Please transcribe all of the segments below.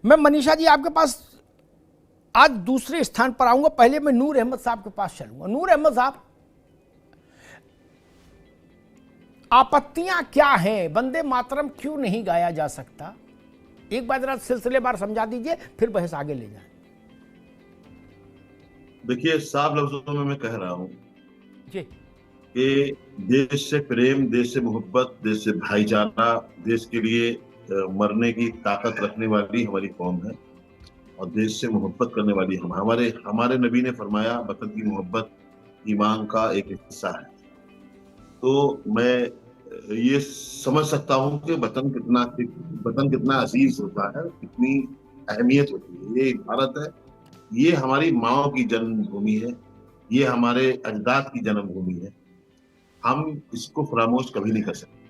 मैं मनीषा जी आपके पास आज दूसरे स्थान पर आऊंगा। पहले मैं नूर अहमद साहब के पास चलूंगा। नूर अहमद साहब, आपत्तियां क्या हैं? वंदे मातरम क्यों नहीं गाया जा सकता? एक बार जरा सिलसिलेवार समझा दीजिए, फिर बहस आगे ले जाए। देखिए, साफ लफ्जों में मैं कह रहा हूं जी कि देश से प्रेम, देश से मोहब्बत, देश से भाईचारा, देश के लिए मरने की ताकत रखने वाली हमारी कौम है और देश से मोहब्बत करने वाली हम। हमारे हमारे नबी ने फरमाया, वतन की मोहब्बत ईमान का एक हिस्सा है। तो मैं ये समझ सकता हूँ कि वतन कितना अजीज होता है, कितनी अहमियत होती है। ये भारत है, ये हमारी माओ की जन्मभूमि है, ये हमारे अजदाद की जन्मभूमि है। हम इसको फरामोश कभी नहीं कर सकते।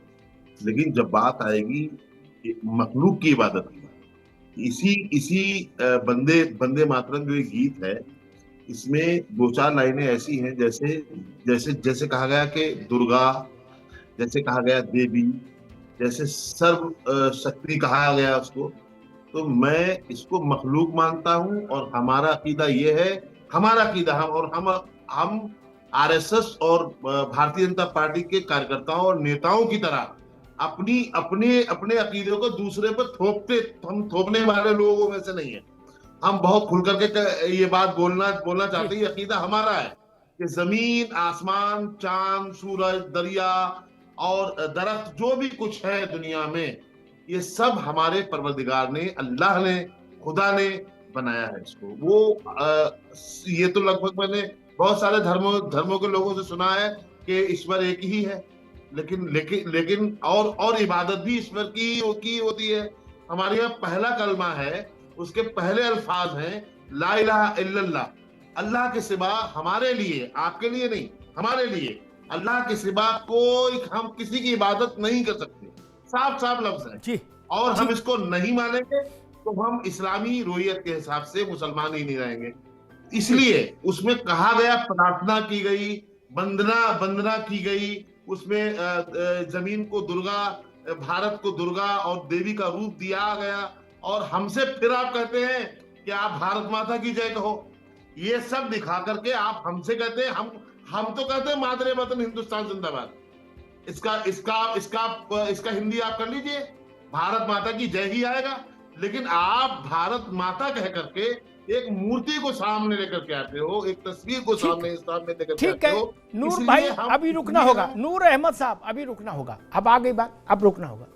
लेकिन जब बात आएगी मखलूक की इबादत की, इसी इसी बंदे बंदे मातरम जो एक गीत है, इसमें दो चार लाइनें ऐसी हैं, जैसे जैसे जैसे कहा गया कि दुर्गा, जैसे कहा गया देवी, जैसे सर्व शक्ति कहा गया उसको। तो मैं इसको मखलूक मानता हूं और हमारा अकीदा ये है, हमारा अकीदा हम आरएसएस और भारतीय जनता पार्टी के कार्यकर्ताओं और नेताओं की तरह अपनी अपने अपने अकीदे को दूसरे पर हम थोपने वाले लोगों में से नहीं है। हम बहुत खुल करके ये बात बोलना चाहते हैं, ये अकीदा हमारा है कि जमीन, आसमान, चांद, सूरज, दरिया और दरख्त, जो भी कुछ है दुनिया में, ये सब हमारे परवरदिगार ने, अल्लाह ने, खुदा ने बनाया है इसको। ये तो लगभग मैंने बहुत सारे धर्मों के लोगों से सुना है कि ईश्वर एक ही है, लेकिन और इबादत भी ईश्वर की होती है। हमारे यहाँ पहला कलमा है, उसके पहले अल्फाज हैं ला इलाहा इल्लल्लाह, अल्लाह के सिवा हमारे लिए, आपके लिए नहीं, हमारे लिए अल्लाह के सिवा हम किसी की इबादत नहीं कर सकते। साफ साफ लफ्ज है जी और जी। हम इसको नहीं मानेंगे तो हम इस्लामी रोयत के हिसाब से मुसलमान ही नहीं रहेंगे। इसलिए उसमें कहा गया, प्रार्थना की गई, वंदना की गई, उसमें जमीन को दुर्गा, भारत को दुर्गा और देवी का रूप दिया गया, और हमसे फिर आप कहते हैं कि आप भारत माता की जय कहो। ये सब दिखा करके आप हमसे कहते हैं, हम तो कहते हैं मादरे वतन हिंदुस्तान जिंदाबाद। इसका इसका इसका इसका हिंदी आप कर लीजिए, भारत माता की जय ही आएगा। लेकिन आप भारत माता कह करके एक मूर्ति को सामने लेकर के आते हो, एक तस्वीर को सामने लेकर के ठीक आते है हो। नूर भाई, अभी रुकना होगा। नूर अहमद साहब, अभी रुकना होगा। अब आ गई बात, अब रुकना होगा।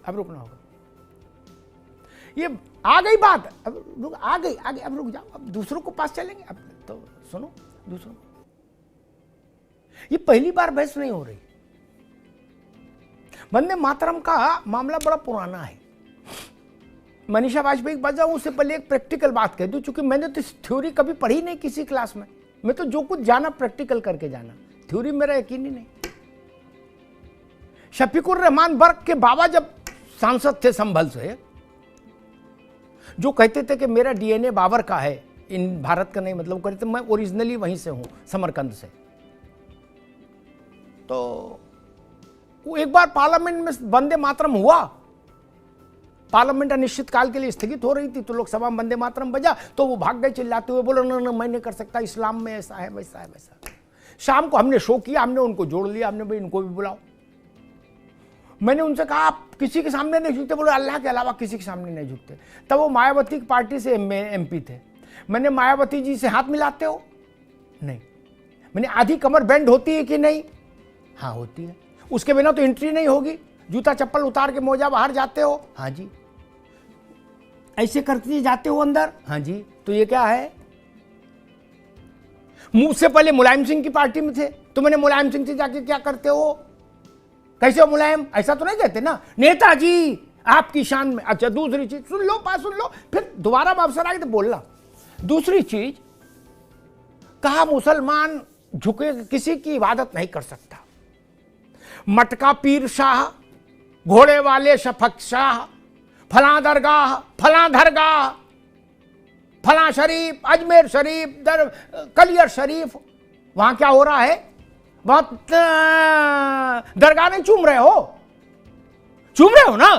ये आ गई बात, अब आ गई, आगे अब रुक जाओ, अब दूसरों को पास चलेंगे। अब तो सुनो दूसरों को, ये पहली बार बहस नहीं हो रही। वंदे मातरम का मामला बड़ा पुराना है। मनीषा वाजपेयी बच जाऊं, उससे पहले एक प्रैक्टिकल बात कह दूं, चूंकि मैंने तो इस थ्योरी कभी पढ़ी नहीं किसी क्लास में। मैं तो जो कुछ जाना प्रैक्टिकल करके जाना, थ्योरी मेरा यकीन ही नहीं। शफीकुर रहमान बर्क के बाबा जब सांसद थे संभल से, जो कहते थे कि मेरा डीएनए बाबर का है, इन भारत का नहीं, मतलब कहते मैं ओरिजिनली वहीं से हूं, समरकंद से। तो वो एक बार पार्लियामेंट में वंदे मातरम हुआ, पार्लियामेंट अनिश्चितकाल के लिए स्थगित हो रही थी, तो लोकसभा में वंदे मातरम बजा, तो वो भाग गए चिल्लाते हुए, बोलो ना मैं नहीं कर सकता, इस्लाम में ऐसा है, वैसा है, वैसा। शाम को हमने शो किया, हमने उनको जोड़ लिया, हमने भाई इनको भी बुलाओ। मैंने उनसे कहा आप किसी के सामने नहीं झुकते? बोले अल्लाह के अलावा किसी के सामने नहीं झुकते। तब वो मायावती की पार्टी से एमपी थे। मैंने मायावती जी से हाथ मिलाते हो? नहीं। मैंने आधी कमर बेंड होती है कि नहीं? हाँ होती है। उसके बिना तो एंट्री नहीं होगी। जूता चप्पल उतार के मोजा बाहर जाते हो? हाँ जी। ऐसे करते जाते हो अंदर? हाँ जी। तो ये क्या है? मुझसे पहले मुलायम सिंह की पार्टी में थे, तो मैंने मुलायम सिंह से जाके क्या करते हो, कैसे हो मुलायम, ऐसा तो नहीं कहते ना, नेताजी आपकी शान में। अच्छा दूसरी चीज सुन लो, फिर दोबारा अवसर आए तो बोलना। दूसरी चीज, कहा मुसलमान झुके किसी की इबादत नहीं कर सकता। मटका पीर शाह, घोड़े वाले शफक शाह, फला दरगाह, फला दरगाह, फला शरीफ, अजमेर शरीफ, कलियर शरीफ, वहां क्या हो रहा है? बहुत दरगाह में चूम रहे हो ना?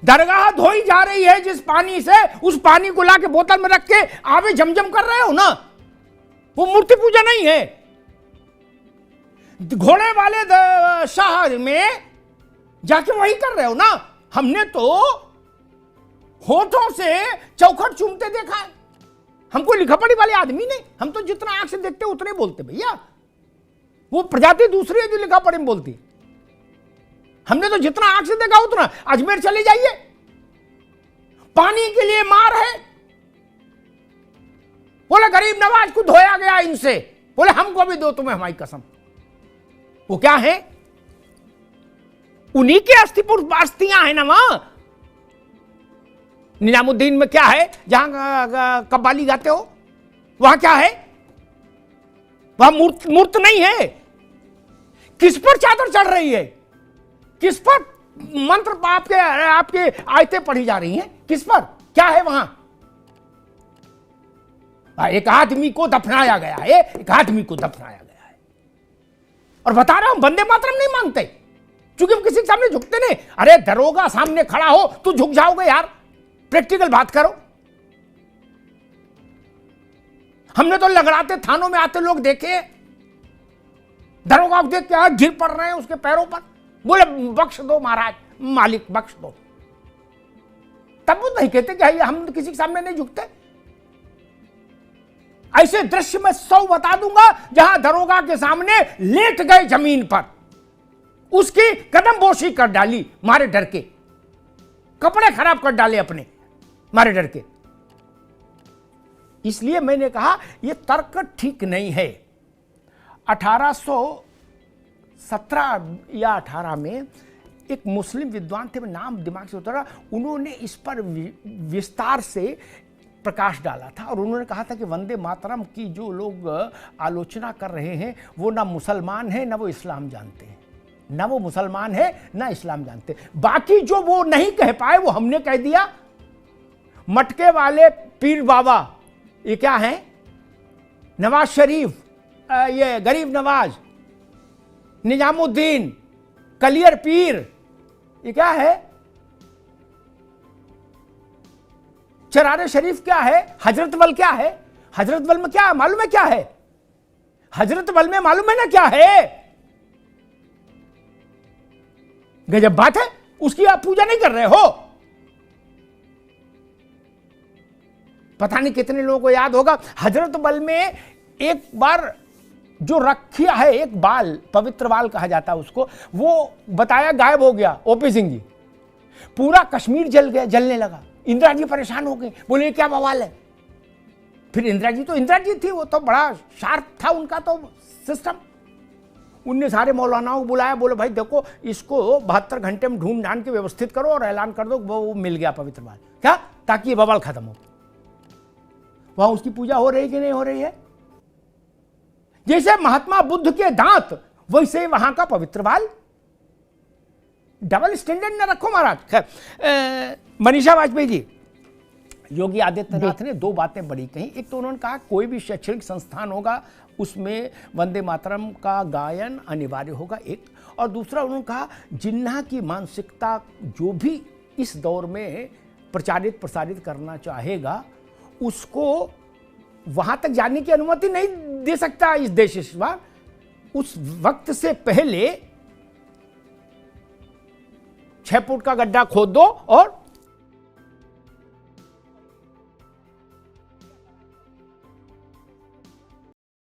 दरगाह धोई जा रही है जिस पानी से, उस पानी को लाके बोतल में रख के आवे जमजम कर रहे हो ना, वो मूर्ति पूजा नहीं है। घोड़े वाले शहर में जाके वही कर रहे हो ना। हमने तो होठों से चौखट चूमते देखा है। हमको लिखा पढ़ी वाले आदमी नहीं, हम तो जितना आंख से देखते उतने बोलते भैया। वो प्रजाति दूसरी है जो लिखा पढ़ी में बोलती। हमने तो जितना आंख से देखा उतना। अजमेर चले जाइए, पानी के लिए मार है। बोले गरीब नवाज को धोया गया इनसे, बोले हमको भी दो तुम्हें हमारी कसम। वो क्या है? उन्हीं के अस्थियां हैं ना वहां। निजामुद्दीन में क्या है जहां कव्वाली गाते हो, वहां क्या है? वहां मूर्त नहीं है। किस पर चादर चढ़ रही है? किस पर मंत्र आपके आयतें पढ़ी जा रही हैं? किस पर? क्या है वहां? एक आदमी को दफनाया गया है, एक आदमी को दफनाया गया है। और बता रहा हूं वंदे मातरम नहीं मानते, क्योंकि हम किसी के सामने झुकते नहीं। अरे दरोगा सामने खड़ा हो तो झुक जाओगे यार, प्रैक्टिकल बात करो। हमने तो लगड़ाते थानों में आते लोग देखे, दरोगा को देख के गिर पड़ रहे हैं उसके पैरों पर, बोले बख्श दो महाराज, मालिक बख्श दो। तब वो नहीं कहते कि हम किसी के सामने नहीं झुकते। ऐसे दृश्य में 100 बता दूंगा जहां दरोगा के सामने लेट गए जमीन पर, उसकी कदम बोशी कर डाली मारे डर के, कपड़े खराब कर डाले अपने मारे डर के। इसलिए मैंने कहा यह तर्क ठीक नहीं है। 1817 या 18 में एक मुस्लिम विद्वान थे, नाम दिमाग से उतरा, उन्होंने इस पर विस्तार से प्रकाश डाला था और उन्होंने कहा था कि वंदे मातरम की जो लोग आलोचना कर रहे हैं वो ना मुसलमान है ना वो इस्लाम जानते हैं, ना वो मुसलमान है ना इस्लाम जानते। बाकी जो वो नहीं कह पाए वो हमने कह दिया। मटके वाले पीर बाबा, ये क्या है? नवाज शरीफ, ये गरीब नवाज, निजामुद्दीन, कलियर पीर, ये क्या है? चरारे शरीफ क्या है? हजरत बल क्या है? हजरत बल में क्या मालूम है? क्या है हजरत बल में? मालूम है ना क्या है? गजब बात है। उसकी आप पूजा नहीं कर रहे हो। पता नहीं कितने लोगों को याद होगा, हजरत बल में एक बार जो रखिया है, एक बाल, पवित्र बाल कहा जाता है उसको, वो बताया गायब हो गया। ओपी सिंह जी, पूरा कश्मीर जल गया, जलने लगा। इंदिरा जी परेशान हो गई, बोले क्या बवाल है। फिर इंदिरा जी तो इंदिरा जी थी, वो तो बड़ा शार्प था उनका तो सिस्टम। उनने सारे मौलानाओं को बुलाया, बोले भाई देखो इसको 72 घंटे में ढूंढ ढांढ के व्यवस्थित करो और ऐलान कर दो वो मिल गया पवित्र बाल, क्या, ताकि ये बवाल खत्म हो। वहां उसकी पूजा हो रही कि नहीं हो रही है? जैसे महात्मा बुद्ध के दांत, वैसे वहां का पवित्र बाल। डबल स्टैंडर्ड न रखो महाराज। खैर, मनीषा वाजपेयी जी, योगी आदित्यनाथ ने 2 बातें बड़ी कही। एक तो उन्होंने कहा कोई भी शैक्षणिक संस्थान होगा उसमें वंदे मातरम का गायन अनिवार्य होगा, एक। और दूसरा उन्होंने कहा जिन्ना की मानसिकता जो भी इस दौर में प्रचारित प्रसारित करना चाहेगा उसको वहां तक जाने की अनुमति नहीं दे सकता इस देश। इस बार उस वक्त से पहले 6 फुट का गड्ढा खोद दो और